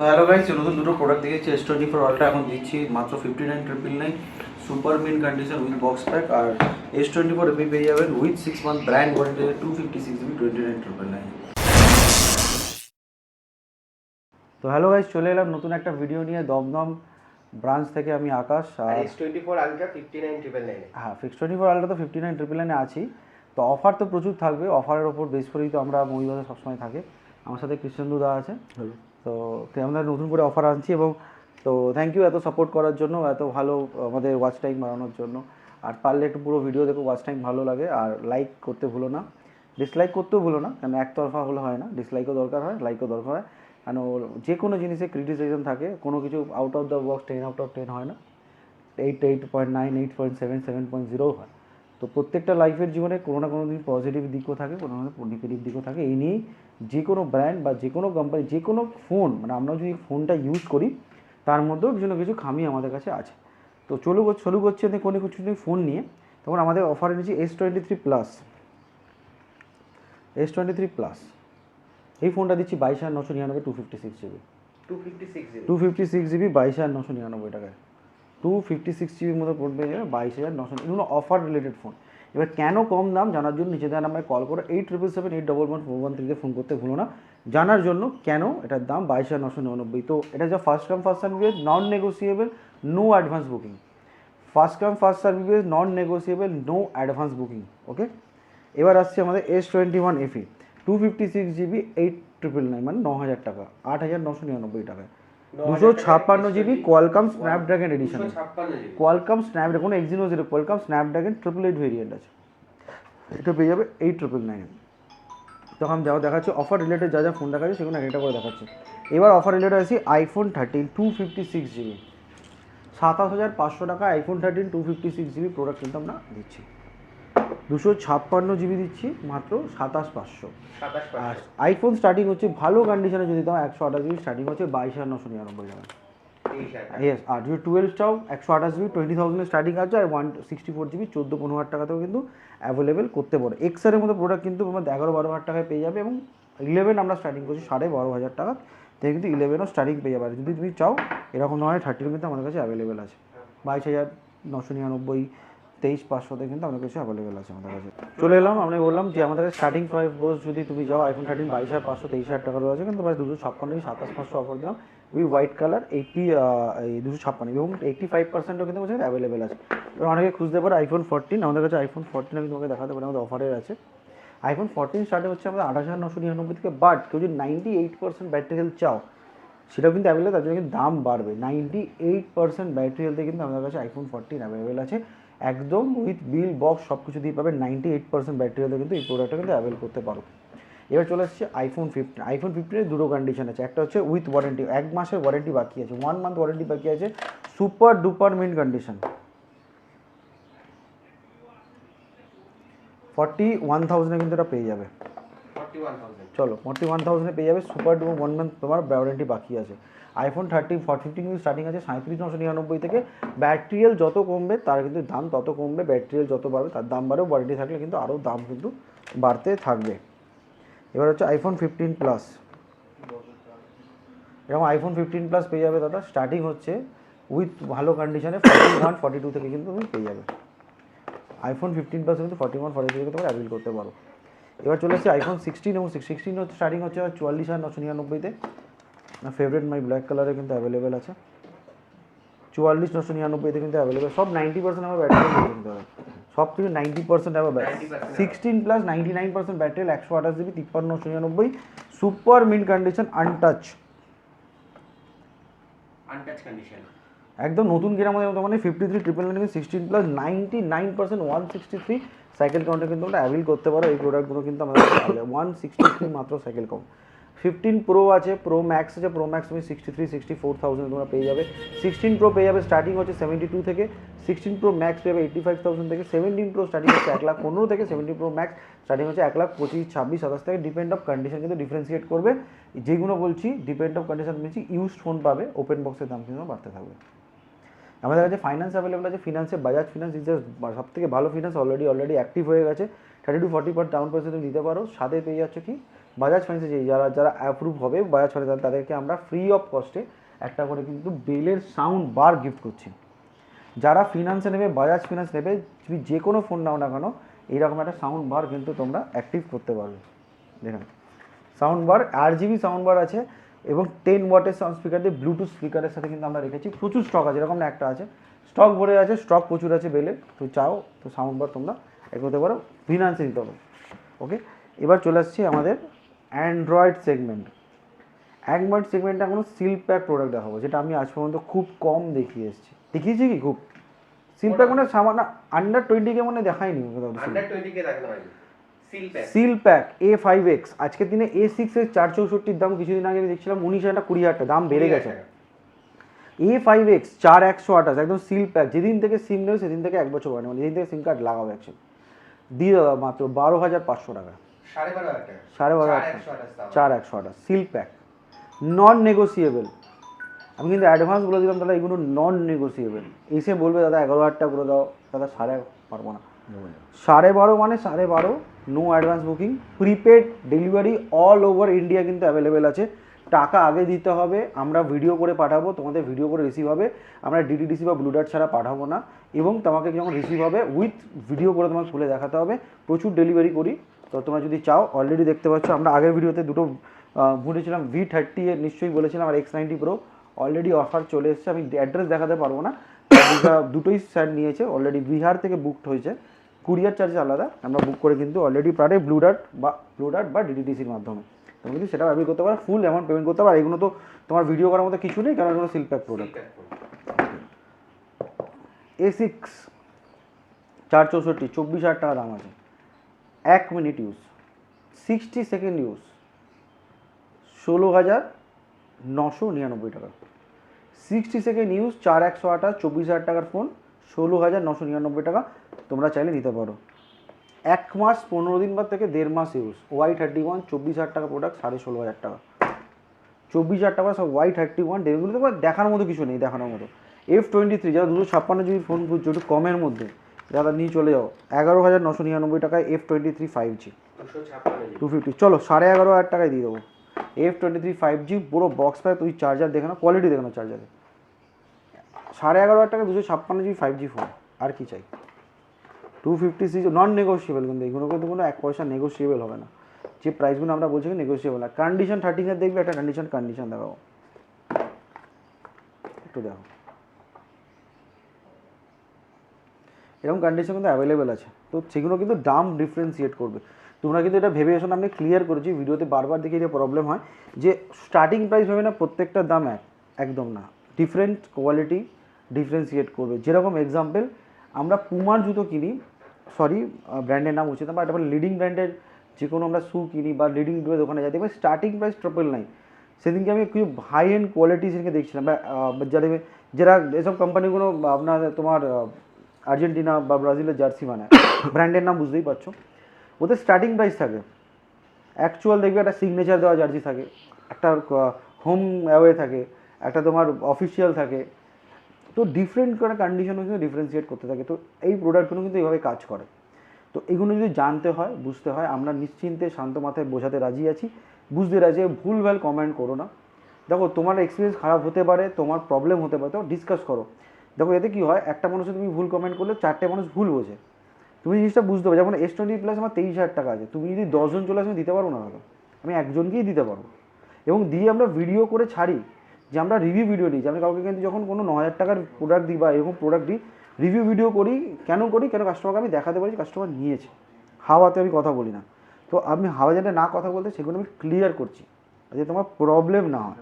Hello guys, নতুন দুটো product দেখেছি। S24 আলট্রা এখন দিচ্ছি মাত্র 59,999 super mint condition with box pack. আর S24 এপি পেয়ে যাবেন with 6 month brand warranty 256GB 29,999। তো হ্যালো গাইস, চলে এলাম নতুন একটা ভিডিও নিয়ে দমদম ব্রাঞ্চ থেকে। আমি আকাশ। আর S24 আলট্রা 59,999 হ্যাঁ, S24 আলট্রা তো 59,999 আছি। তো অফার তো প্রচুর থাকবে, অফারের ওপর বেস করেই তো আমরা মহিবাদে সবসময় থাকে। আমার সাথে কৃষ্ণেন্দু দা আছে। তো আমরা নতুন করে অফার আনছি এবং তো থ্যাংক ইউ এত সাপোর্ট করার জন্য, এত ভালো আমাদের ওয়াচ টাইম বাড়ানোর জন্য। আর পারলে একটু পুরো ভিডিও দেখো, ওয়াচ টাইম ভালো লাগে। আর লাইক করতে ভুলো না, ডিসলাইক করতেও ভুলো না, কেন একতরফা হলে হয় না, ডিসলাইকও দরকার হয়, লাইকও দরকার হয়। কেন যে কোনো জিনিসে ক্রিটিসিজম থাকে, কোনো কিছু আউট অফ দ্য বক্স 10/10 হয় না, 8.9, 8.7, 7.0 হয়। তো প্রত্যেকটা লাইফের জীবনে কোনো না কোনো দিন পজিটিভ দিকও থাকে, কোনো না কোনো নেগেটিভ দিকও থাকে। এই নিয়েই যে কোনো ব্র্যান্ড বা যে কোনো কোম্পানি, যে কোনো ফোন, মানে আমরা যদি ফোনটা ইউজ করি তার মধ্যেও কিছু না কিছু খামি আমাদের কাছে আছে। তো শুরু করছি কোনো কিছু ফোন নিয়ে। তখন আমাদের অফার এনেছি S23 প্লাস। S23 প্লাস এই ফোনটা দিচ্ছি 22,999, 256GB। 256GB 22,999 টাকায়, 256GBর মতো পড়বে 22,900। এগুলো অফার রিলেটেড ফোন। এবার কেন কম দাম জানার জন্য নিজেদের নাম্বারে কল করো, 8777811413 ফোন করতে ভুলো না জানার জন্য কেন এটার দাম 22,999। তো এটা যা first come first service, non negotiable, no advance booking. First come first service, non negotiable, no advance booking. Okay, এবার আসছে আমাদের S21FE 256GB 8,999, মানে 9,000 টাকা, 8,999 টাকায়। 256GB Qualcomm Snapdragon edition. Qualcomm Snapdragon, কোনো Exynos zero, Qualcomm Snapdragon 888 variant আছে। এটা পেয়ে যাবে 8,999। তখন যাও দেখাচ্ছে অফার রিলেটেড যা যা ফোন দেখাচ্ছে সেগুলো একটা করে দেখাচ্ছে। এবার অফার রিলেটেড আছি iPhone 13 256GB, 27,500 টাকা iPhone 13 256GB প্রোডাক্ট কিন্তু আমরা দিচ্ছি। 256GB দিচ্ছি মাত্র 27,500। আর আইফোন স্টার্টিং হচ্ছে ভালো কন্ডিশনে যদি দাও 128GB স্টার্টিং হচ্ছে 22,999 টাকা। ইয়েস, আর যদি 12 চাও 128GB 20,000 স্টার্টিং আছে। আর 164GB 14-15,000 টাকাতেও কিন্তু অ্যাভেলেবেল করতে পারো। এক্সআরের মতো প্রোডাক্ট কিন্তু আমাদের 11-12,000 টাকায় পেয়ে যাবে। এবং 11 আমরা স্টার্টিং করছি 12,500 টাকা থেকে, কিন্তু 11ও স্টার্টিং পেয়ে যাবে। আর যদি তুমি চাও এরকম ধরনের 30 কিন্তু আমাদের কাছে অ্যাভেলেবেল আছে। 22,999, 23,500তে কিন্তু আমাদের কাছে অ্যাভেলেবেল আছে আমাদের কাছে। চলে এলাম, আমি বললাম যে আমাদের কাছে স্টার্টিং প্রাইস যদি তুমি যাও iPhone 13 22,500, 23,000 টাকা রয়েছে, কিন্তু প্রায় 256, 27,500 অফার দিলাম। উই হোয়াইট কালার 256 এবং 85%ও কিন্তু আমাদের অ্যাভেলেবেল আছে। এবার অনেকে খুঁজতে পারে iPhone 14, আমাদের কাছে iPhone 14 আমি তোমাকে দেখাতে পারি, আমাদের অফারের আছে। iPhone 14 স্টার্টে হচ্ছে আমাদের 28,999 থেকে। বাট কেউ যদি 98% ব্যাটারি হেলথ চাও সেটাও কিন্তু অ্যাভেলেবেল, তার জন্য কিন্তু দাম বাড়বে। 98% ব্যাটারি হেলথে কিন্তু আমাদের কাছে iPhone 14 অ্যাভেলেবেল আছে, একদম উইথ বিল বক্স সব কিছু দিয়ে পাবে। 98% ব্যাটারি হেলথে কিন্তু এই প্রোডাক্টটা কিন্তু অ্যাভেল করতে পারো। এবার চলে আসছে iPhone 15। iPhone 15-এর দুটো কন্ডিশন আছে, একটা হচ্ছে উইথ ওয়ারেন্টি, 1 মাসের ওয়ারেন্টি বাকি আছে, 1 মান্থ ওয়ারেন্টি বাকি আছে, সুপার ডুপার মিন কন্ডিশন। 41,000 কিন্তু এটা পেয়ে যাবে। চলো 41,000 পেয়ে যাবে, সুপার ডুপার 1 মান্থ তোমার ওয়ারেন্টি বাকি আছে। iPhone 15 কিন্তু স্টার্টিং আছে 37,999 থেকে। ব্যাটারিয়াল যত কমবে তার কিন্তু দাম তত কমবে, ব্যাটারিয়াল যত বাড়বে তার দাম বাড়বে, ওয়ারেন্টি থাকলে কিন্তু আরও দাম কিন্তু বাড়তে থাকবে। এবার হচ্ছে iPhone 15 প্লাস। এরকম iPhone 15 প্লাস পেয়ে যাবে দাদা, স্টার্টিং হচ্ছে উইথ ভালো কন্ডিশনে 41-42 থেকে কিন্তু তুমি পেয়ে যাবে। iPhone 15 প্লাস কিন্তু 41-42 থেকে তোমরা অ্যাভেল করতে পারো। এবার চলে আসছে iPhone 16 এবং 16 হচ্ছে স্টার্টিং হচ্ছে 44,999-তে। না ফেভারিট মাই ব্ল্যাক কালারে কিন্তু অ্যাভেলেবেল আছে, 44,999-তে কিন্তু অ্যাভেলেবেল। সব 90% আমার ব্যাটারি কিনতে হবে, সব কিছু 90% আমার battery. 16 plus 99% battery, 128GB 53,999, super mint condition, untouch condition, একদম নতুন কেনার মধ্যে। মানে 53,999 16 প্লাস 99% 163 সাইকেল কাউন্টে কিন্তু আমরা অ্যাভেল করতে পারো। এই প্রোডাক্টগুলো কিন্তু আমাদের 163 মাত্র সাইকেল কাউন্ট। 15 প্রো আছে, প্রো ম্যাক্স আছে, প্রো ম্যাক্স তুমি 63-64,000 তোমরা পেয়ে যাবে। 16 প্রো পেয়ে যাবে স্টার্টিং হচ্ছে 72 থেকে, 16 প্রো ম্যাক্স পেয়ে যাবে 85,000 থেকে। 17 প্রো স্টার্টিং হচ্ছে 1,15,000 থেকে, 17 প্রো ম্যাক্স স্টার্টিং হচ্ছে 1,25,000, 26,000, 27 থেকে। ডিপেন্ড অফ কন্ডিশন কিন্তু ডিফারেন্সিয়েট করবে। যেগুলো বলছি ডিপেন্ড অফ কন্ডিশন বলছি, ইউজড ফোন পাবে, ওপেন বক্সের দাম কিন্তু বাড়তে থাকবে। আমাদের কাছে ফাইন্যান্স অ্যাভেলেবল আছে, ফিনান্সে বাজাজ ফিনান্স ইজ সব থেকে ভালো ফিনান্স, অলরেডি অ্যাক্টিভ হয়ে গেছে। 30-40% ডাউন পয়সা তুমি দিতে পারো, সাথে পেয়ে যাচ্ছ কি বাজাজ ফাইন্যান্সে যারা যারা অ্যাপ্রুভ হবে বাজাজ ফাইন্যান্স তাদেরকে আমরা ফ্রি অফ কস্টে একটা করে কিন্তু বেলের সাউন্ড বার গিফট করছি। যারা ফিনান্সে নেবে, বাজাজ ফিনান্স নেবে, তুমি যে কোনো ফোন নাও না কেন এইরকম একটা সাউন্ড বার কিন্তু তোমরা অ্যাক্টিভ করতে পারবে। দেখুন sound bar RGB sound bar আছে এবং 10 ওয়াটের সাউন্ড স্পিকার দিয়ে ব্লুটুথ স্পিকারের সাথে কিন্তু আমরা রেখেছি। প্রচুর স্টক আছে, এরকম না একটা আছে, স্টক ভরে আছে, স্টক প্রচুর আছে বেলে। তো চাও তো সাউন্ড বার তোমরা করতে পারো, ফিনান্সে নিতে হবে। ওকে, এবার চলে আসছি আমাদের অ্যান্ড্রয়েড সেগমেন্ট। অ্যান্ড্রয়েড সেগমেন্টে এখনো সিল প্যাক প্রোডাক্ট দেখাবো, যেটা আমি আজ পর্যন্ত খুব কম দেখিয়ে এসেছি। দেখিয়েছি কি খুব সিল প্যাক মানে সামান্য আন্ডার 20K মানে দেখাইনি। সিল প্যাক A5X আজকের দিনে A6X 464 দাম কিছুদিন আগে আমি দেখছিলাম 19,000 20,000 দাম বেড়ে গেছে। A5X 4128 একদম সিল প্যাক। যেদিন থেকে সিম নেবে সেদিন থেকে 1 বছর মানে যেদিন থেকে সিম কার্ড লাগাবে অ্যাকচুয়ালি দিয়ে দাদা মাত্র 12,500 টাকা, 4128 সিল প্যাক নন নেগোসিয়েবল। আমি কিন্তু অ্যাডভান্স বলে দিলাম দাদা, এগুলো নন নেগোসিয়েবল। এসে বলবে দাদা 11,000 টাকা করে দাও, দাদা 11,500 পারবো না। 12,500 মানে 12,500, no advance booking, prepaid delivery all over India কিন্তু অ্যাভেলেবেল আছে। টাকা আগে দিতে হবে, আমরা ভিডিও করে পাঠাবো, তোমাদের ভিডিও করে রিসিভ হবে, আমরা DTDC বা ব্লুডার্ট ছাড়া পাঠাবো না। এবং তোমাকে যখন রিসিভ হবে উইথ ভিডিও করে তোমাকে খুলে দেখাতে হবে। প্রচুর ডেলিভারি করি, তো তোমরা যদি চাও অলরেডি দেখতে পাচ্ছ আমরা আগের ভিডিওতে দুটো বলেছিলাম V30 এর নিশ্চয়ই বলেছিলাম, আর X90 Pro অলরেডি অফার চলে এসেছে। আমি অ্যাড্রেস দেখাতে পারবো না, দুটোই স্যার নিয়েছে অলরেডি, বিহার থেকে বুকড হয়েছে, কুরিয়ার চার্জ আলাদা, আমরা বুক করে কিন্তু অলরেডি পারে ব্লুডার্ট বা DTDCর মাধ্যমে তুমি কিন্তু সেটাও অ্যাভেল করতে পারো, ফুল অ্যামাউন্ট পেমেন্ট করতে পারো। এগুলো তো তোমার ভিডিও করার মতো কিছু নেই, কারণ এগুলো সিল প্যাক প্রোডাক্ট। A6 464 24,000 টাকা দাম আছে, 1 মিনিট ইউজ, 60 সেকেন্ড ইউজ, 16,999 টাকা। 60 সেকেন্ড ইউজ 4128 24,000 টাকার ফোন, 16,999 টাকা। তোমরা চাইলে নিতে পারো। 1 মাস 15 দিন বাদ থেকে 1.5 মাস ইউজ, Y31 24,000 টাকা প্রোডাক্ট, 16,500 টাকা। 24,000 টাকা সব Y31, এগুলো তো দেখার মতো কিছু নেই, দেখানোর মতো। F23 যারা 256 GB ফোন খুঁজছো একটু কমের মধ্যে, যারা নিয়ে চলে যাও 11,999 টাকায় F23 5G 250। চলো 11,500 টাকায় দিয়ে দেবো F23 5G পুরো বক্স প্যাক। তুই চার্জার দেখে না, কোয়ালিটি দেখে না চার্জারে, 11,500 টাকা 256 GB 5G ফোন, আর কি চাই। 250cc নন নেগোসিয়েবল, কিন্তু এগুলো কিন্তু কোনো 1 পয়সা নেগোসিয়েবল হবে না। যে প্রাইসগুলো আমরা বলছি নেগোসিয়েবল না। কন্ডিশন 13 দেখবে, একটা কন্ডিশন দেখাবো, একটু দেখো, এরকম কন্ডিশন কিন্তু অ্যাভেলেবেল আছে। তো সেগুলো কিন্তু দাম ডিফারেন্সিয়েট করবে। তোমরা কিন্তু এটা ভেবে এসো না, আমি ক্লিয়ার করেছি ভিডিওতে, বারবার দেখে যে প্রবলেম হয় যে স্টার্টিং প্রাইস ভেবে না প্রত্যেকটার দাম একদম না, ডিফারেন্ট কোয়ালিটি ডিফারেন্সিয়েট করবে। যেরকম এক্সাম্পল আমরা পুমার জুতো কিনি, সরি ব্র্যান্ডের নাম উচিত না, বাট আমরা লিডিং ব্র্যান্ডের যে কোনো আমরা শু কিনি বা লিডিং দোকানে যাই, দেখবে স্টার্টিং প্রাইস 999। সেদিনকে আমি কিছু হাই এন্ড কোয়ালিটি সেদিনকে দেখছিলাম, যারা এসব কোম্পানিগুলো আপনার তোমার আর্জেন্টিনা বা ব্রাজিলের জার্সি বানায়, ব্র্যান্ডের নাম বুঝতেই পারছো, ওদের স্টার্টিং প্রাইস থাকে। অ্যাকচুয়াল দেখবে একটা সিগনেচার দেওয়া জার্সি থাকে, একটা হোম অ্যাওয়ে থাকে, একটা তোমার অফিসিয়াল থাকে। তো ডিফারেন্ট করে কন্ডিশনও কিন্তু ডিফারেন্সিয়েট করতে থাকে। তো এই প্রোডাক্টগুলো কিন্তু এইভাবে কাজ করে। তো এগুলো যদি জানতে হয়, বুঝতে হয়, আমরা নিশ্চিন্তে শান্ত মাথায় বোঝাতে রাজি আছি, বুঝতে রাজি। ভুলভাল কমেন্ট করো না। দেখো তোমার এক্সপিরিয়েন্স খারাপ হতে পারে, তোমার প্রবলেম হতে পারে, তো ডিসকাস করো। দেখো এতে কী হয়, একটা মানুষের তুমি ভুল কমেন্ট করলে 4টে মানুষ ভুল বোঝে। তুমি জিনিসটা বুঝতে পারো। যেমন S20 প্লাস আমার 23,000 টাকা আছে, তুমি যদি 10 জন চলে আসে দিতে পারো না, দাদা আমি একজনকেই দিতে পারবো। এবং দিয়ে আমরা ভিডিও করে ছাড়ি, যে আমরা রিভিউ ভিডিও নিই, যে আমি কাউকে কিন্তু যখন কোনো 9,000 টাকার প্রোডাক্ট দিই বা এরকম প্রোডাক্ট দিই, রিভিউ ভিডিও করি। কেন কাস্টমারকে আমি দেখাতে পারি কাস্টমার নিয়েছে। হাওয়াতে আমি কথা বলি না। তো আমি হাওয়া যেটা না কথা বলতে, সেগুলো আমি ক্লিয়ার করছি যে তোমার প্রবলেম না হয়।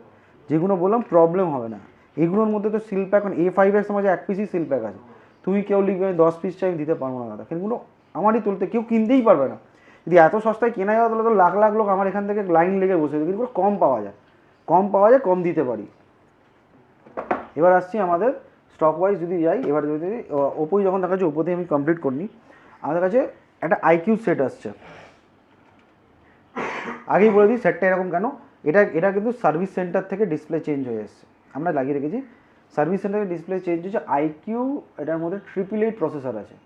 যেগুলো বললাম প্রবলেম হবে না। এগুলোর মধ্যে তো সিল প্যাক, মানে A5X আমার যে 1 পিসই সিল প্যাক আছে, তুমি কেউ লিখবে 10 পিস চাই, আমি দিতে পারবো না দাদা। কিন্তু আমারই তুলতে কেউ কিনতেই পারবে না। যদি এত সস্তায় কেনা যায় তাহলে তো লাখ লাখ লোক আমার এখান থেকে লাইন লেগে বসে, কিন্তু কম পাওয়া যায়, কম দিতে পারি। এবার আসছি আমাদের স্টক ওয়াইজ যদি যাই, এবার যদি ওপোই যখন দেখা যাচ্ছে, ওপোতে আমি কমপ্লিট করিনি, আমাদের কাছে একটা IQ সেট আসছে। আগেই বলে দিই সেটটা এরকম কেন, এটা কিন্তু সার্ভিস সেন্টার থেকে ডিসপ্লে চেঞ্জ হয়ে এসছে, আমরা লাগিয়ে রেখেছি। সার্ভিস সেন্টারে ডিসপ্লে চেঞ্জ হয়েছে। IQ এটার মধ্যে 888 প্রসেসর আছে,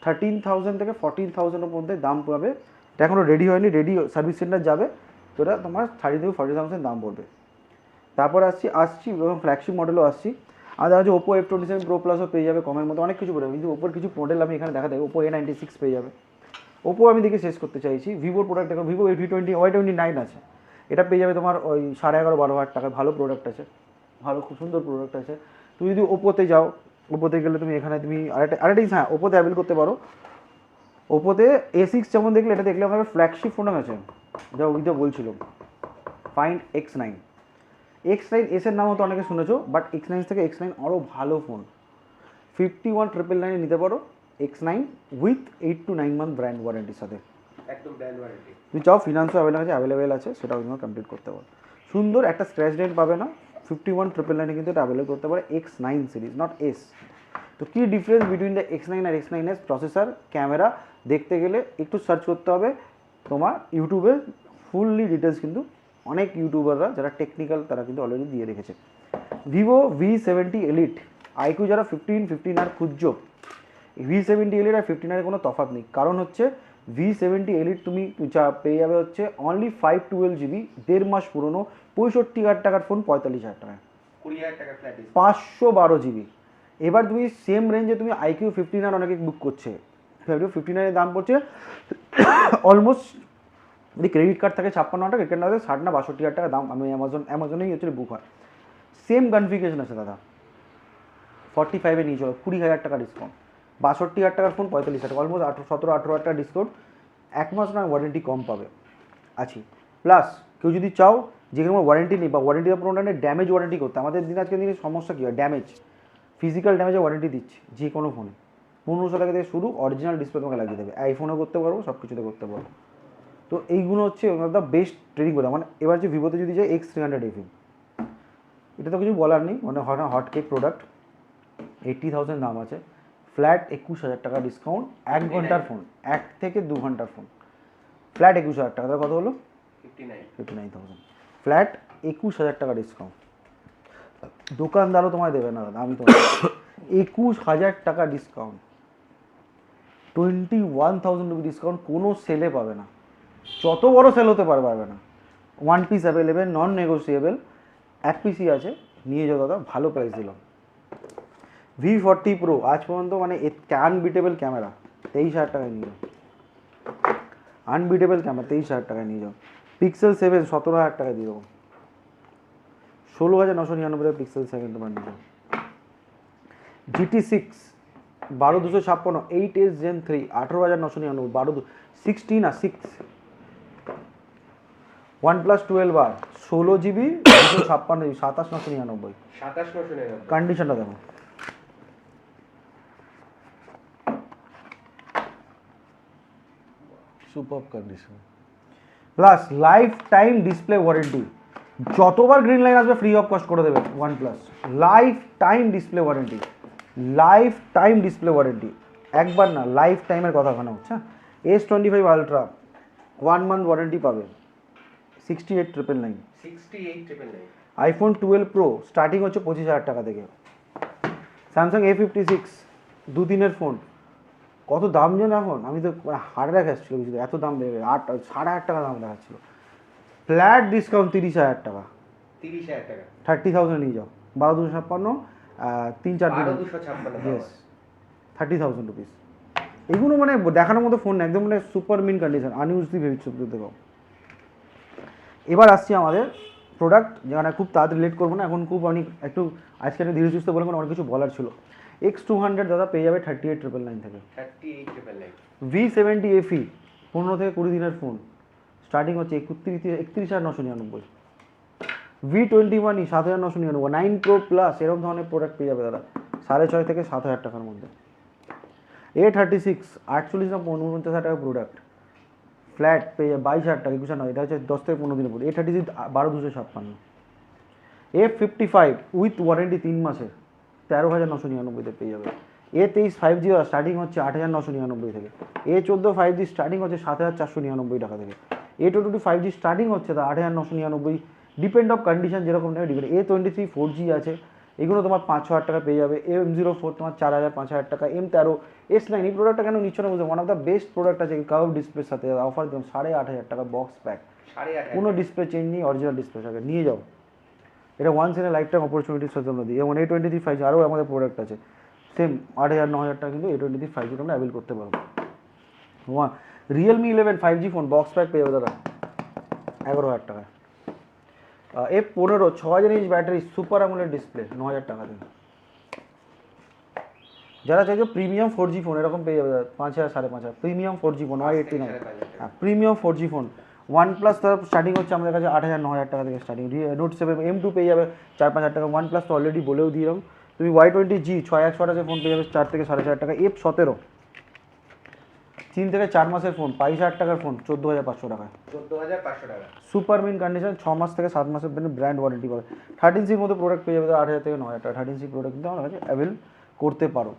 13,000 থেকে 14,000 এর মধ্যে দাম পাবে এটা এখনও রেডি হয়নি, রেডি সার্ভিস সেন্টার যাবে, তো এটা তোমার 30 থেকে 40,000 দাম পড়বে। তারপরে আসছি এবং ফ্ল্যাগশিপ মডেলও আসছি। আর দেখা যাচ্ছে ওপো F27 Pro Plusও পেয়ে যাবে কমের মধ্যে, অনেক কিছু পেয়ে যাবে, কিন্তু ওপোর কিছু মডেল আমি এখানে দেখা দেবো। ওপো A96 পেয়ে যাবে। ওপো আমি দেখে শেষ করতে চাইছি। ভিভোর প্রোডাক্ট দেখো, ভিভো Y29 আছে, এটা পেয়ে যাবে তোমার ওই 11,500-12,000 টাকায়। ভালো প্রোডাক্ট আছে, ভালো খুব সুন্দর প্রোডাক্ট আছে। তুমি যদি ওপোতে যাও, ওপোতে গেলে তুমি এখানে তুমি আরেকটা জিনিস, হ্যাঁ ওপোতে অ্যাভেল করতে পারো। ওপোতে A6 যেমন দেখলে, এটা দেখলে আমার ফ্ল্যাগশিপ ফোন আছে, যা ওইটা বলছিল, ফাইন্ড X9। X9s এর নাম হয়তো অনেকে শুনেছো, বাট X9 থেকে X9 আরও ভালো ফোন। 51,999 নিতে পারো X9 with 8 to 9 month brand ওয়ারেন্টির সাথে। একদম ব্র্যান্ড ওয়ারেন্টি। তুমি চাও ফিনান্সও অ্যাভেলেবেল আছে, সেটাও তুমি কমপ্লিট করতে পারো। সুন্দর একটা স্ক্র্যাচ ডেন্ট পাবে না। 51,999 কিন্তু এটা অ্যাভেলেবল করতে পারে X9 সিরিজ, নট S। তো কী ডিফারেন্স বিটুইন দ্য X9 আর X9s? প্রসেসর, ক্যামেরা, দেখতে গেলে একটু সার্চ করতে হবে তোমার ইউটিউবে, ফুললি ডিটেলস কিন্তু অনেক ইউটিউবাররা যারা টেকনিক্যাল তারা কিন্তু অলরেডি দিয়ে রেখেছে। ভিভো V70 এলিট আইকিউ যারা 15 আর খুঁজছো, V70 এলিট আর 15 কোনো তফাৎ নেই। কারণ হচ্ছে V70 এলিট তুমি পেয়ে যাবে হচ্ছে অনলি 512 GB, 1.5 মাস পুরনো, 65,000 টাকার ফোন 45,000 টাকায়, 20,000 টাকা ফ্ল্যাট 512 GB। এবার তুমি সেম রেঞ্জে তুমি আইকিউ 15 অনেকে বুক করছে, 15 দাম পড়ছে অলমোস্ট, যদি ক্রেডিট কার্ড থাকে 56,000 টাকা, ক্রেডিট কার্ড থাকে 60 না 62,000 টাকা দাম। আমি অ্যামাজনেই হচ্ছে বুক হয়। সেম কনফিগারেশন আছে দাদা, 45-এ নিয়ে চলো, 20,000 টাকা ডিসকাউন্ট, 62,000 টাকার ফোন 45,000 টাকা, অলমোস্ট 17-18,000 টাকা ডিসকাউন্ট, 1 মাস না ওয়ারেন্টি কম পাবে আছি। প্লাস কেউ যদি চাও যে কোনো ওয়ারেন্টি নেই বা ওয়ারেন্টি পুরোটা ড্যামেজ ওয়ারেন্টি করতে, আমাদের দিন আজকের দিনে সমস্যা কী হয়, ড্যামেজ, ফিজিক্যাল ড্যামেজে ওয়ারেন্টি দিচ্ছি যে কোনো ফোনে 1500 টাকা থেকে শুরু, অরিজিনাল ডিসপ্লে তোমাকে লাগিয়ে দেবে, আইফোনও করতে পারবো, সব কিছুতে করতে পারবো। তো এইগুলো হচ্ছে দ্য বেস্ট ট্রেডিং করে। মানে এবার যে ভিভোতে যদি যায় X300 FE, এটা তো কিছু বলার নেই, মানে হট কেক প্রোডাক্ট, 80,000 দাম আছে, ফ্ল্যাট 21,000 টাকা ডিসকাউন্ট, 1 ঘন্টার ফোন, 1 থেকে 2 ঘন্টার ফোন, ফ্ল্যাট 21,000 টাকা। তার কত হলো 59,000, ফ্ল্যাট 21,000 টাকা ডিসকাউন্ট। দোকানদারও তোমায় দেবে না দাদা, আমি তোমার 21,000 টাকা ডিসকাউন্ট, 21,000 রুপি ডিসকাউন্ট কোনো সেলে পাবে না, যত বড় সেল হতে পারবে না। 1 পিস অ্যাভেলেবেল, নন নেগোসিয়েবল, 1 পিসই আছে, নিয়ে যাও দাদা, ভালো প্রাইস দিলাম। V40 Pro আজ পর্যন্ত মানে আনবিটেবল ক্যামেরা, 23,000 টাকায় নিয়ে যাও, আনবিটেবল ক্যামেরা 23,000 টাকায় নিয়ে যাও। Pixel 7 17,000 টাকায় দিয়ে দেবো, 16,999 Pixel 7 তোমার নিয়ে যাও। GT6 12,256 8S Gen 3 18,999, 16 না 6। OnePlus 12R 16 GB 256 27,999, 27,999 কন্ডিশনটা দেখো, super condition, plus life time display warranty, যতবার গ্রিন লাইন আসবে ফ্রি অফ কস্ট করে দেবে OnePlus, life time display warranty, life time display warranty, একবার না লাইফ টাইমের কথা ওখানে হচ্ছে। S25 Ultra 1 মান্থ ওয়ারেন্টি পাবে, 68,999। iPhone 12 Pro স্টার্টিং হচ্ছে 25,000 টাকা থেকে। স্যামসাং A56 দুদিনের ফোন, কত দাম যেন এখন, আমি তো হার্ট অ্যাটাক আসছিল কিছু, এত দাম বেড়ে 8,500 টাকা দাম দেখাচ্ছিল। ফ্ল্যাট ডিসকাউন্ট 30,000 টাকা, 30,000 টাকা, 30,000 নিয়ে যাও, 12,256 3-4 দিন, 12,256 30,000 রুপিস। এগুলো মানে দেখানোর মতো ফোন, একদম মানে সুপার মিন কন্ডিশন, আনইউজলি ভেবেছি দেখো। এবার আসছি আমাদের প্রোডাক্ট, যেখানে খুব তাড়াতাড়ি লেট করবো না, এখন খুব অনেক একটু আজকে একটা ধীরে সুস্থ বলে অনেক কিছু বলার ছিল। X200 দাদা পেয়ে যাবে 38,999 থেকে, 38,999। V70 FE 15 থেকে 20 দিনের ফোন, স্টার্টিং হচ্ছে 31,999। V21 7,999, 9 Pro Plus এরকম ধরনের প্রোডাক্ট পেয়ে যাবে দাদা 6,500 থেকে 7,000 টাকার মধ্যে। A36 48 না 49,000 টাকার প্রোডাক্ট, ফ্ল্যাট পেয়ে যাবে 22,000 টাকা, 21 নয়, এটা হচ্ছে 10 থেকে 15 দিনের পর। A36 12,256। F55 উইথ ওয়ারেন্টি 3 মাসের, 13,999 পেয়ে যাবে। A23 5G স্টার্টিং হচ্ছে 8,999 থেকে। A14 5G স্টার্টিং হচ্ছে 7,499 টাকা থেকে। A22 5G স্টার্টিং হচ্ছে 8,999, ডিপেন্ড অফ কন্ডিশন যেরকম নেবে ডিপেন্ড। A23 4G আছে, এগুলো তোমার 5-6 হাজার টাকা পেয়ে যাবে। M04 তোমার 4,000-5,000 টাকা। M13 S9 এই প্রোডাক্টটা কেন নিচ্ছ না বুঝতে, one of the best product আছে কার্ভ ডিসপ্লের সাথে, অফার দিলাম 8,500 টাকা বক্স প্যাক, 8,500 কোনো ডিসপ্লে চেঞ্জ নেই, অরিজিনাল ডিসপ্লে থাকে, নিয়ে যাও। এটা once in a lifetime অপরচুনিটির সাথে আমরা দিই। যেমন A23 5G আরও আমাদের প্রোডাক্ট আছে সেম 8,000-9,000 টাকা কিন্তু A23 5G তোমরা অ্যাভেল করতে পারো। Realme 11 5G phone box pack পেয়ে যাবে দাদা 11,000 টাকা। F15 6,000 inch battery super AMOLED display 9,000 টাকা দিন। যারা চাইছো প্রিমিয়াম 4G ফোন এরকম পেয়ে যাবে 5,000 5,500 প্রিমিয়াম 4G ফোন Y89। হ্যাঁ প্রিমিয়াম 4G ফোন OnePlus তার স্টার্টিং হচ্ছে আমাদের কাছে 8,000-9,000 টাকা থেকে স্টার্টিং। Note 7 M2 পেয়ে যাবে 4-5,000 টাকা। OnePlus তো অলরেডি বলেও দিলাম। তুমি Y20G 6,128 ফোন পেয়ে যাবে 4 থেকে 4,500 টাকা। F17 3 থেকে 4 মাসের ফোন 22,000 টাকার ফোন 14,500 টাকা। 14,500 টাকা সুপার মিন কন্ডিশন 6 মাস থেকে 7 মাসের ব্র্যান্ড ওয়ারেন্টি পাবে। 13Cর মধ্যে প্রোডাক্ট পেয়ে যাবে 8,000 থেকে 9,000 টাকা। 13C প্রোডাক্ট কিন্তু আমার কাছে অ্যাভেল করতে পারো।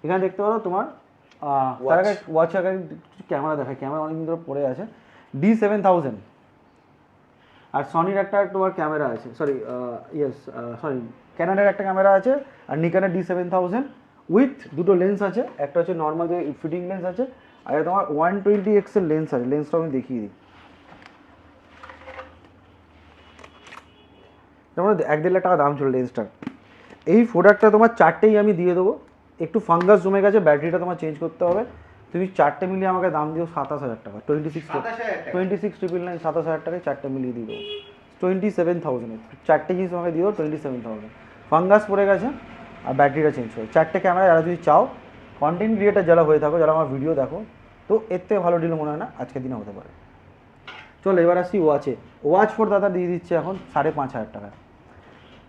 এখানে দেখতে পারো তোমার তার আগে ওয়াচের আগে ক্যামেরা দেখায়, ক্যামেরা অনেকদিন ধরে পড়ে আছে। D7000 আর সনির একটা তোমার ক্যামেরা আছে, ক্যানোনের একটা ক্যামেরা আছে আর নিকনের D7000 উইথ দুটো লেন্স আছে। একটা হচ্ছে নর্মাল যে ফিটিং লেন্স আছে আর একটা তোমার 120x এর লেন্স আছে। লেন্সটা আমি দেখিয়ে দিই। যেমন 1-1.5 লাখ টাকা দাম ছিল লেন্সটার। এই প্রোডাক্টটা তোমার 4টেই আমি দিয়ে দেবো। একটু ফাঙ্গাস জমে গেছে, ব্যাটারিটা তোমার চেঞ্জ করতে হবে। তুমি 4টে মিলিয়ে আমাকে দাম দিও 27,000 টাকা। 26,999 27,000 টাকায় 4টে মিলিয়ে দিয়ে দেবো 27,000। 4টে জিনিস আমাকে দিও 27,000। ফাঙ্গাস পড়ে গেছে আর ব্যাটারিটা চেঞ্জ করে। 4টে ক্যামেরা যারা যদি চাও, কন্টেন্ট ক্রিয়েটার যারা হয়ে থাকো, যারা আমার ভিডিও দেখো, তো এর থেকে ভালো ডিল মনে হয় না আজকের দিনে হতে পারে। চলো এবার আসি ওয়াচে। ওয়াচ ফোর দাদা দিয়ে দিচ্ছে এখন 5,500 টাকা।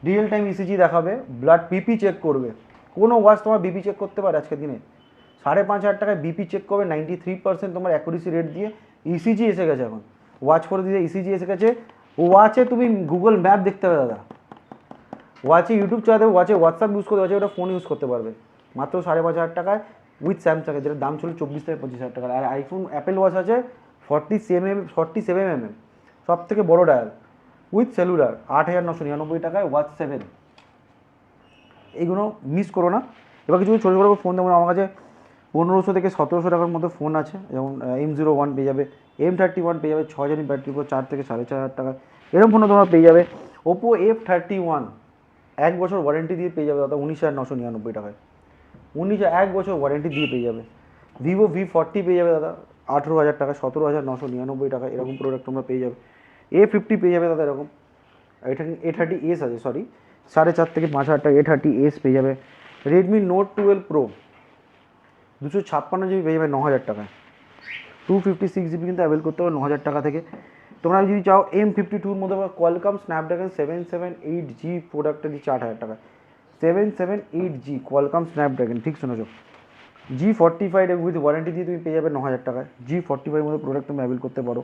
রিয়েল টাইম ইসিজি দেখাবে, ব্লাড বিপি চেক করবে। কোনো ওয়াচ তোমার বিপি চেক করতে পারে আজকের দিনে? 5,500 টাকায় বিপি চেক করবে 93% তোমার অ্যাকুরেসি রেট দিয়ে। ইসিজি এসে গেছে এখন, ওয়াচ ফোর দিয়ে ইসিজি এসে গেছে। ওয়াচে তুমি গুগল ম্যাপ দেখতে পাবে দাদা, ওয়াচে ইউটিউব চালাতে, ওয়াচে হোয়াটসঅ্যাপ ইউজ করতে, ওয়াচে ওটা ফোন ইউজ করতে পারবে মাত্র 5,500 টাকায় উইথ স্যামসাংয়ের, যেটা দাম ছিল 24 থেকে 25,000 টাকা। আর আইফোন অ্যাপেল ওয়াচ আছে 47mm সব থেকে বড় ডায়াল উইথ সেলুলার 8,999 টাকায় ওয়াচ 7। এইগুলো মিস করো না। এবার কিছু ছোটো ছোটো ফোন, যেমন আমার কাছে 1,500 থেকে 1,700 টাকার মধ্যে ফোন আছে। যেমন M01 পেয়ে যাবে, M31 পেয়ে যাবে 6,000 ব্যাটারি উপর 4 থেকে 4,500 টাকা। এরকম ফোনও তোমরা পেয়ে যাবে। ওপো F31 1 বছর ওয়ারেন্টি দিয়ে পেয়ে যাবে দাদা 19,999 টাকায়। 1 বছর ওয়ারেন্টি দিয়ে পেয়ে যাবে। ভিভো V40 পেয়ে যাবে দাদা 18,000 টাকা, 17,999 টাকা। এরকম প্রোডাক্ট তোমরা পেয়ে যাবে। A50 পেয়ে যাবে দাদা এরকম। এটা A30s আছে, সরি 4,500 থেকে 5,000 টাকা A30s পেয়ে যাবে। রেডমি নোট 12 প্রো 256 জিবি পেয়ে যাবে 9,000 টাকায়। 256 জিবি কিন্তু অ্যাভেল করতে হবে 9,000 টাকা থেকে। তোমরা যদি চাও M52-র মধ্যে কোয়ালকম স্ন্যাপড্রাগন 778G প্রোডাক্টটা দিচ্ছে 8,000 টাকা। 778G কোয়ালকম স্ন্যাপড্রাগন, ঠিক শুনেছো। G45 উইথ ওয়ারেন্টি দিয়ে তুমি পেয়ে যাবে 9,000 টাকায়। G45 এর মধ্যে প্রোডাক্ট তুমি অ্যাভেল করতে পারো।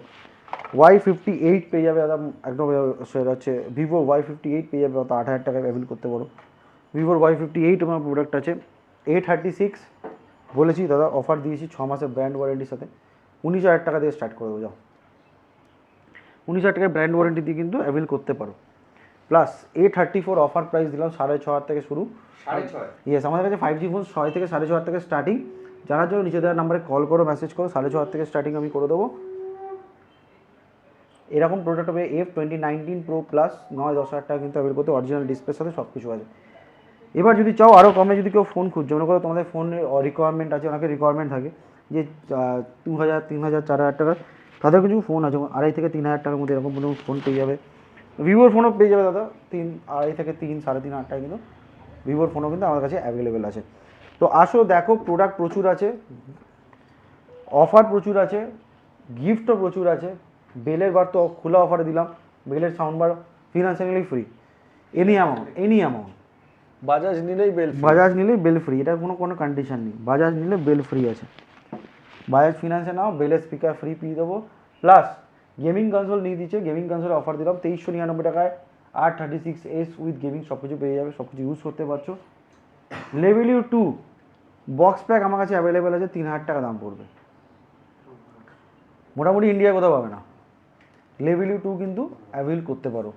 Y58 পেয়ে যাবে দাদা একদম, সেটা হচ্ছে ভিভো Y58 পেয়ে যাবে দাদা 8,000 টাকায় অ্যাভেল করতে পারো। ভিভোর Y58 আমার প্রোডাক্ট আছে। A36 বলেছি দাদা, অফার দিয়েছি 6 মাসের ব্র্যান্ড ওয়ারেন্টির সাথে 19,000 টাকা দিয়ে স্টার্ট করে দেবো। যাও 19,000 টাকায় ব্র্যান্ড ওয়ারেন্টি দিয়ে কিন্তু অ্যাভেল করতে পারো। প্লাস A34 অফার প্রাইস দিলাম 6,500 থেকে শুরু। 6,500? ইয়েস, আমাদের কাছে 5G ফোন 6 থেকে 6,500 থেকে স্টার্টিং। জানার জন্য নিচে দেওয়ার নাম্বারে কল করো, মেসেজ করো, 6,500 থেকে স্টার্টিং আমি করে দেবো। এরকম প্রোডাক্ট হবে F2019 Pro প্লাস 9-10,000 টাকা কিন্তু অ্যাভেল করতে, অরিজিনাল ডিসপ্লের সাথে সব কিছু আছে। এবার যদি চাও আরও কমে, যদি কেউ ফোন খুঁজছে, মনে করো তোমাদের ফোনের রিকোয়ারমেন্ট আছে, অনেকের রিকোয়ারমেন্ট থাকে যে 2,000, 3,000, 4,000 টাকা, তাদের কিছু ফোন আছে 2,500 থেকে 3,000 টাকার মধ্যে এরকম কোনো ফোন পেয়ে যাবে। ভিভোর ফোনও পেয়ে যাবে দাদা 2,500 থেকে 3,000-3,500 টাকা কিন্তু ভিভোর ফোনও কিন্তু আমার কাছে অ্যাভেলেবেল আছে। তো আসো দেখো, প্রোডাক্ট প্রচুর আছে, অফার প্রচুর আছে, গিফটও প্রচুর আছে। বেলের বার তো খোলা অফারে দিলাম, বেলের sound bar financially free, any amount. Bajaj নিলেই বেল ফ্রি, এটার কোনো কন্ডিশন নেই। বাজাজ নিলে বেল ফ্রি আছে। বাজাজ ফিনান্সে নাও, বেলের স্পিকার ফ্রি পেয়ে দেবো। প্লাস গেমিং কনসোল নিয়ে দিচ্ছে, গেমিং কনসোলে অফার দিলাম 2,399 টাকায়। R36s উইথ গেমিং সব কিছু পেয়ে যাবে, সব কিছু ইউজ করতে পারছো। লেভেল ইউ 2 বক্স প্যাক আমার কাছে অ্যাভেলেবেল আছে, 3,000 টাকা দাম পড়বে। মোটামুটি ইন্ডিয়া কোথাও পাবে না। লেভেল ইউ 2 কিন্তু অ্যাভেল করতে পারো।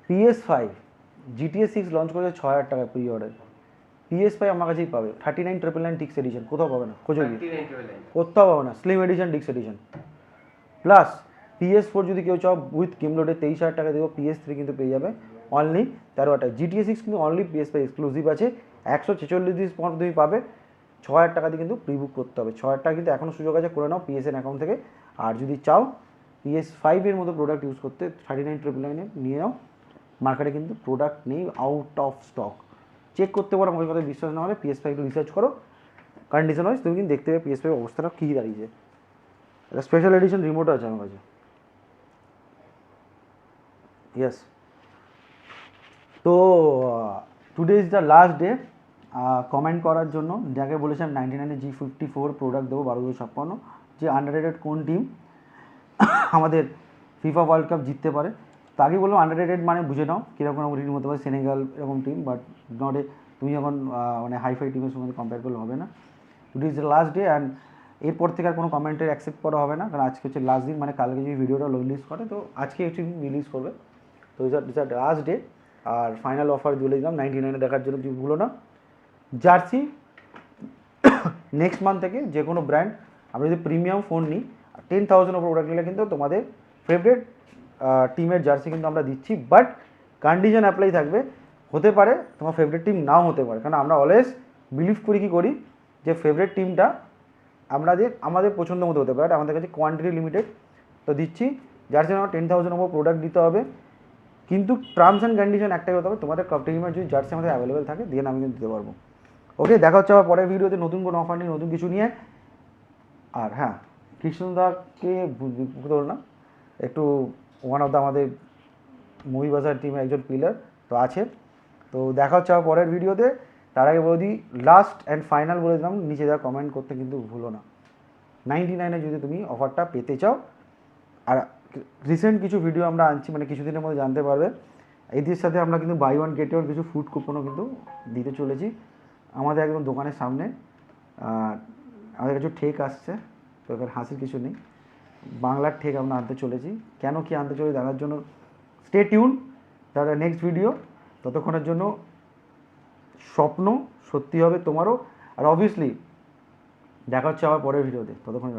PS5 GTA 6 লঞ্চ করেছে 6,000 টাকা প্রি অর্ডার। PS5 আমার কাছেই পাবে 39,999 ডিক্স এডিশন, কোথাও পাবে না, খোঁজো গিয়ে 39,999 কোথাও পাবে না, স্লিম এডিশন ডিক্স এডিশন। প্লাস PS4 যদি কেউ চাও উইথ গেম লোডে 23,000 টাকা দেবো, PS3 কিন্তু পেয়ে যাবে অনলি 13,000 টাকা। GTA 6 কিন্তু অনলি PS5 এক্সক্লুসিভ আছে, 146 দিন পর তুমি পাবে। 6,000 টাকা দিয়ে কিন্তু প্রি বুক করতে হবে, 6,000 টাকা কিন্তু এখনও সুযোগ আছে, করে নাও PSN অ্যাকাউন্ট থেকে। আর যদি চাও PS5 এর মতো প্রোডাক্ট ইউজ করতে 39,999 নিয়ে নাও, মার্কেটে কিন্তু প্রোডাক্ট নেই, আউট অফ স্টক। চেক করতে পারো, আমাদের কথা বিশ্বাস না হলে PS5 একটু রিসার্চ করো, কন্ডিশন ওয়াইজ তুমি কিন্তু দেখতে পাবে PS5 অবস্থাটা কী দাঁড়িয়েছে। একটা স্পেশাল এডিশন রিমোট আছে আমার কাছে, ইয়েস। তো today is the last day comment করার জন্য, যাকে বলেছিলাম 99 G54 প্রোডাক্ট দেবো 12,256, যে আন্ডাররেটেড কোন টিম আমাদের ফিফা ওয়ার্ল্ড কাপ জিততে পারে। তো আগে বললাম আন্ডাররেটেড মানে বুঝে নাও কীরকম টিম হতে পারে, সেনেগাল এরকম টিম, বাট নট এ, তুমি যখন মানে হাইফাই টিমের সঙ্গে কম্পেয়ার করলে হবে না। Today is the last day, and এরপর থেকে আর কোনো কমেন্টের অ্যাকসেপ্ট করা হবে না, কারণ আজকে হচ্ছে লাস্ট দিন, মানে কালকে যদি ভিডিওটা রিলিজ করে তো আজকে একটু রিলিজ করবে। তো ইজ লাস্ট ডে। আর ফাইনাল অফার বলে দিলাম 99 দেখার জন্য, তুমি ভুলো না। জার্সি নেক্সট মান্থ থেকে যে কোনো ব্র্যান্ড, আমরা যদি প্রিমিয়াম ফোন নিই 10,000 ওপর প্রোডাক্ট নিলে কিন্তু তোমাদের ফেভারিট টিমের জার্সি কিন্তু আমরা দিচ্ছি, বাট কন্ডিশন অ্যাপ্লাই থাকবে। হতে পারে তোমার ফেভারিট টিম নাও হতে পারে, কারণ আমরা অলওয়েজ বিলিভ করি কি করি যে ফেভারিট টিমটা আমাদের পছন্দ মতো হতে পারে, আমাদের কাছে কোয়ান্টিটি লিমিটেড। তো দিচ্ছি জার্সি আমার 10,000 ওপর প্রোডাক্ট দিতে হবে, কিন্তু টার্মস অ্যান্ড কন্ডিশন একটাই হতে হবে, তোমাদের টিমের যদি জার্সি আমাদের অ্যাভেলেবেল থাকে দেন আমি কিন্তু দিতে পারবো। ওকে, দেখা হচ্ছে আবার পরের ভিডিওতে নতুন কোনো অফার নিয়ে, নতুন কিছু নিয়ে। আর হ্যাঁ, কৃষ্ণদাকে বল না, একটু ওয়ান অফ দ্য আমাদের মহিবাজার টিমের একজন প্লেয়ার তো আছে। তো দেখা হচ্ছে আবার পরের ভিডিওতে। তার আগে বলে দিই, লাস্ট অ্যান্ড ফাইনাল বলে দিলাম, নিচে যা কমেন্ট করতে কিন্তু ভুলো না। 99 যদি তুমি অফারটা পেতে চাও, আর রিসেন্ট কিছু ভিডিও আমরা আনছি, মানে কিছুদিনের মধ্যে জানতে পারবে। এদের সাথে আমরা কিন্তু বাই ওয়ান গেট ওয়ান কিছু ফুড কুপনও কিন্তু দিতে চলেছি আমাদের একদম দোকানের সামনে। আমাদের কাছে ঠেক আসছে, তো এবার হাসির কিছু নেই, বাংলার ঠেক আমরা আনতে চলেছি। কেন কি আনতে চলেছি জানার জন্য স্টে টিউন, তাহলে নেক্সট ভিডিও। ততক্ষণের জন্য স্বপ্ন সত্যি হবে তোমারও। আর অবভিয়াসলি দেখা হচ্ছে আবার পরের ভিডিওতে, ততক্ষণ